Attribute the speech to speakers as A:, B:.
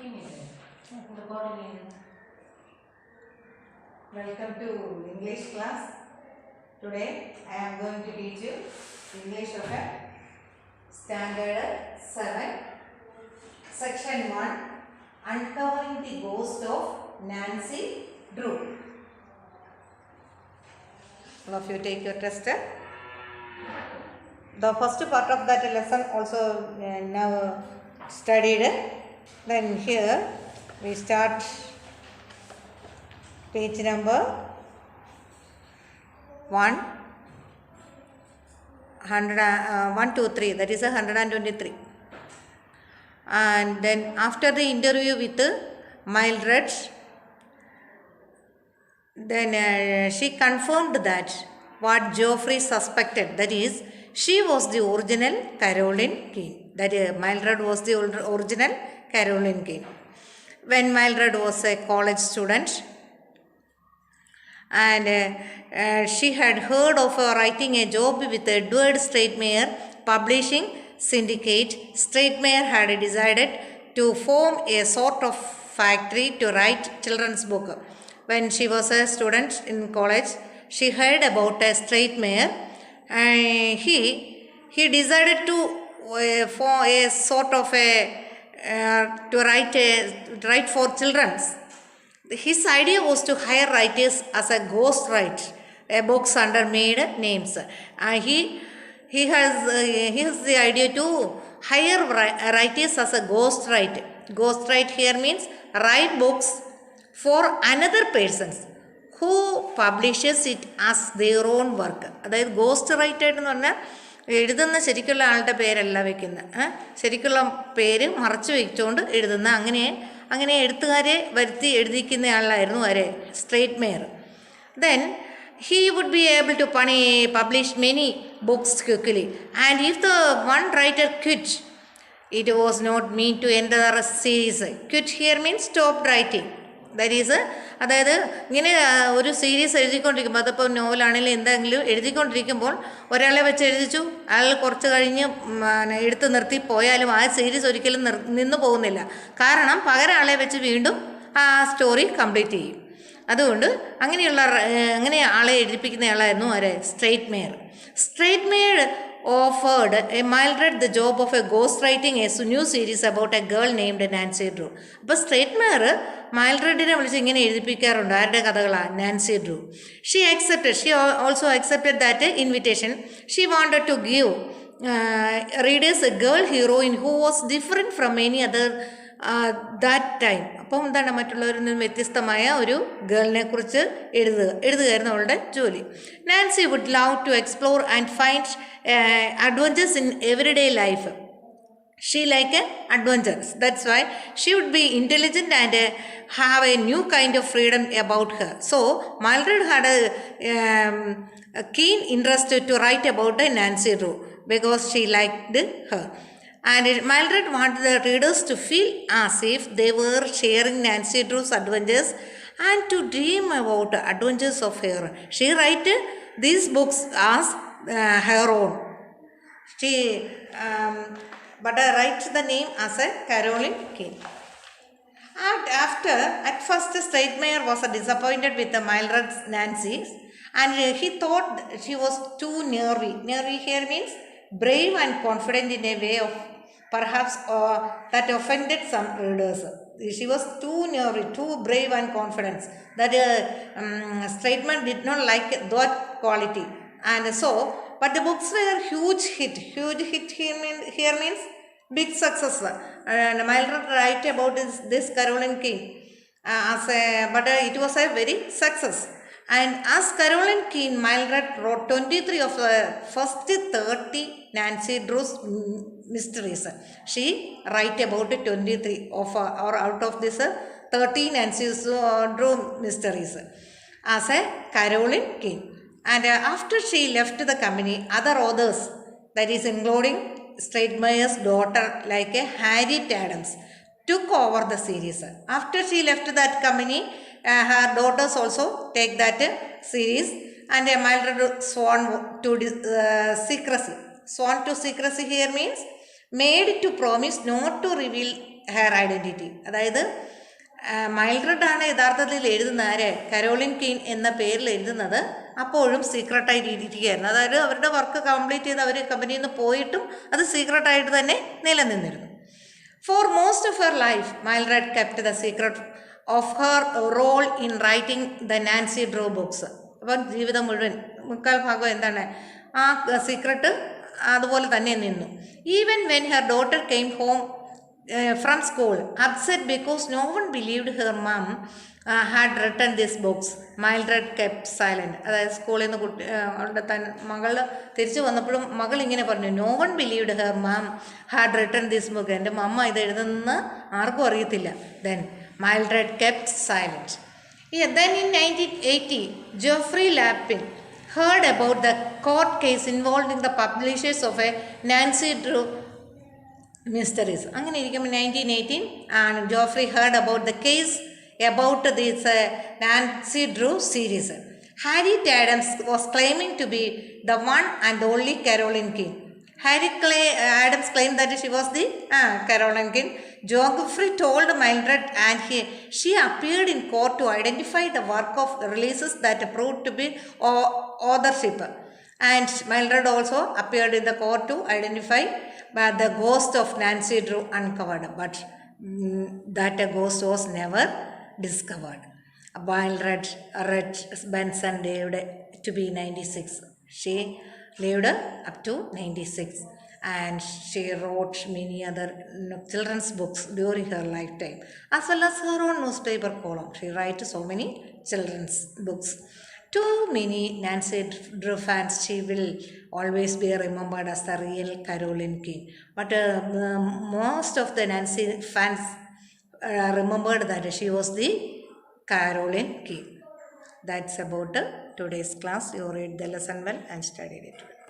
A: Recording. Welcome to English class. Today I am going to teach you English of a Standard 7, Section 1, Uncovering the Ghost of Nancy Drew. All of you take your test. The first part of that lesson also now studied. Then here we start page number 123, that is 123. And then after the interview with Mildred, then she confirmed that what Geoffrey suspected, that is, she was the original Caroline Keene. That Mildred was the original Caroline Keene. When Mildred was a college student, and she had heard of writing a job with Edward Stratemeyer Publishing Syndicate. Stratemeyer had decided to form a sort of factory to write children's book. When she was a student in college, she heard about a Stratemeyer, and he decided to form a sort of a to write for children. His idea was to hire writers as a ghost write books under made names. He has the idea to hire writers as a ghost write. Ghost write here means write books for another persons who publishes it as their own work. That ghost writer എന്ന് പറഞ്ഞാൽ എഴുതുന്ന ശരിക്കുള്ള ആളുടെ പേരല്ല വെക്കുന്നത്, ശരിക്കുള്ള പേര് മറച്ചു വെച്ചുകൊണ്ട് എഴുതുന്ന അങ്ങനെ എഴുത്തുകാരെ വരുത്തി എഴുതിക്കുന്ന ആളായിരുന്നു ആരെ, Stratemeyer. Then he would be able to publish many books quickly, and if the one writer quit, it was not mean to end the series. Quit here means stop writing. That is, അതായത് ഇങ്ങനെ ഒരു series എഴുതിക്കൊണ്ടിരിക്കുമ്പോൾ, അതിപ്പോൾ നോവലാണെങ്കിലും എന്തെങ്കിലും എഴുതിക്കൊണ്ടിരിക്കുമ്പോൾ ഒരാളെ വെച്ച് എഴുതിച്ചു, അയാൾ കുറച്ച് കഴിഞ്ഞ് എടുത്ത് നിർത്തി പോയാലും ആ സീരീസ് ഒരിക്കലും നിന്നു പോകുന്നില്ല. കാരണം പകരം ആളെ വെച്ച് വീണ്ടും ആ സ്റ്റോറി കംപ്ലീറ്റ് ചെയ്യും. അതുകൊണ്ട് അങ്ങനെ ആളെ എഴുതിപ്പിക്കുന്ന ആളായിരുന്നു ആരെ, Stratemeyer. Stratemeyer offered Mildred the job of a ghostwriting a new series about a girl named Nancy Drew. അപ്പോൾ Stratemeyer മൈൽഡ്രഡിനെ വിളിച്ച് ഇങ്ങനെ എഴുതിപ്പിക്കാറുണ്ട്. ആരുടെ കഥകളാണ്? Nancy Drew. She also accepted that invitation. She wanted to give readers a girl heroine who was different from any other that time. അപ്പം എന്താണ്, മറ്റുള്ളവരിൽ നിന്നും വ്യത്യസ്തമായ ഒരു ഗേളിനെ കുറിച്ച് എഴുതുകയായിരുന്നു അവളുടെ ജോലി. Nancy would love to explore and find adventures in everyday life. She liked adventures. That's why she would be intelligent and have a new kind of freedom about her. So Mildred had a keen interest to write about Nancy Drew because she liked her. And Mildred wanted the readers to feel as if they were sharing Nancy Drew's adventures and to dream about the adventures of her. She wrote these books as her own. She but writes the name as a Caroline Keene. At first, Stratemeyer was disappointed with the Mildred's Nancy, and he thought she was too nervy. Nervy here means brave and confident in a way of perhaps that offended some readers. She was too nervy, too brave and confident. That Stratemeyer did not like that quality, and so. But the books were huge hit. Huge hit here means big success. And Mildred write about this Caroline Keene but it was a very success. And as Caroline Keene, Mildred wrote 23 of the first 30 Nancy Drew's mysteries. She write about 23 of or out of this 30 Nancy Drew mysteries as a Caroline Keene. And after she left the company, other authors, that is including Stratemeyer's daughter like Harriet Adams, took over the series. After she left that company, her daughters also take that series, and Mildred sworn to secrecy. Sworn to secrecy here means made to promise not to reveal her identity. അതായത് മൈൽഡ്രഡ് ആണ് യഥാർത്ഥത്തിൽ എഴുതുന്ന ആര്, Caroline keen എന്ന പേരിൽ എഴുതുന്നത് അപ്പോഴും സീക്രട്ടായിട്ട് ഇരിക്കുകയായിരുന്നു. അതായത് അവരുടെ വർക്ക് കംപ്ലീറ്റ് ചെയ്ത് അവർ കമ്പനിയിൽ നിന്ന് പോയിട്ടും അത് സീക്രട്ടായിട്ട് തന്നെ നിലനിന്നിരുന്നു. For most of her life, Mildred kept the secret of her role in writing the Nancy Drew books. അപ്പം ജീവിതം മുഴുവൻ മുക്കാൽ ഭാഗം എന്താണ്, ആ സീക്രട്ട് അതുപോലെ തന്നെ നിന്നു. Even when her daughter came home from school upset because no one believed her mum had written this books, Mildred kept silent. അതായത് സ്കൂളിൽ നിന്ന് അവളുടെ മകൾ തിരിച്ചു വന്നപ്പോഴും മകൾ ഇങ്ങനെ പറഞ്ഞു, no one believed her mum had written this book. എൻ്റെ മമ്മ ഇത് എഴുതുന്ന ആർക്കും അറിയത്തില്ല. Then Mildred kept silent. Then in 1980, Geoffrey Lapin heard about the court case involving the publishers of a Nancy Drew mysteries. അങ്ങനെ ഇരിക്കുമ്പോൾ 1918 Geoffrey heard about the case about this Nancy Drew series. Harriet Adams was claiming to be the one and only Caroline King. Adams claimed that she was the Caroline King. Geoffrey told Mildred and she appeared in court to identify the work of releases that proved to be authorship. And Mildred also appeared in the court to identify the ghost of Nancy Drew uncovered. But that ghost was never discovered. Mildred Benson lived to be 96. She lived up to 96 and she wrote many other children's books during her lifetime, as well as her own newspaper column. She wrote so many children's books. To many Nancy Drew fans, she will always be remembered as the real Caroline King. But most of the Nancy fans remembered that she was the Caroline King. That's about today's class. You read the lesson well and studied it well.